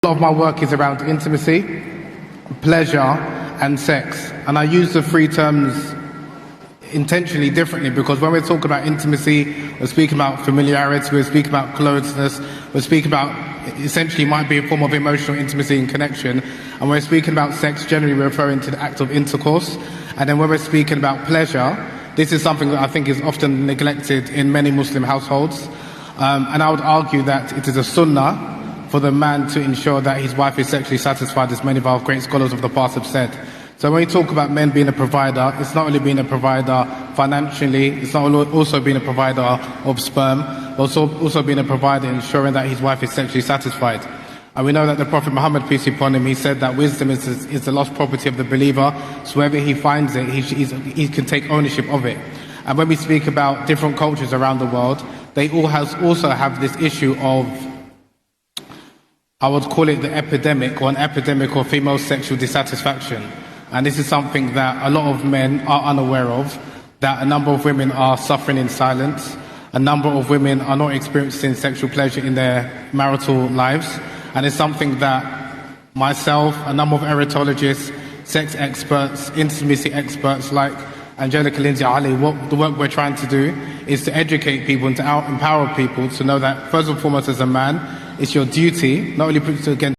A lot of my work is around intimacy, pleasure, and sex. And I use the three terms intentionally differently because when we're talking about intimacy, we're speaking about familiarity, we're speaking about closeness, we're speaking about essentially might be a form of emotional intimacy and connection. And we're speaking about sex, generally we're referring to the act of intercourse. And then when we're speaking about pleasure, this is something that I think is often neglected in many Muslim households. And I would argue that it is a sunnah for the man to ensure that his wife is sexually satisfied, as many of our great scholars of the past have said. So when we talk about men being a provider, it's not only being a provider financially, it's not also being a provider of sperm, but also being a provider ensuring that his wife is sexually satisfied. And we know that the Prophet Muhammad, peace be upon him, he said that wisdom is the lost property of the believer, so wherever he finds it, he can take ownership of it. And when we speak about different cultures around the world, they all also have this issue of, I would call it an epidemic of female sexual dissatisfaction. And this is something that a lot of men are unaware of, that a number of women are suffering in silence, a number of women are not experiencing sexual pleasure in their marital lives, and it's something that myself, a number of eretologists, sex experts, intimacy experts like Angelica Lindsay Ali, the work we're trying to do is to educate people and to empower people to know that first and foremost as a man, it's your duty, not only to again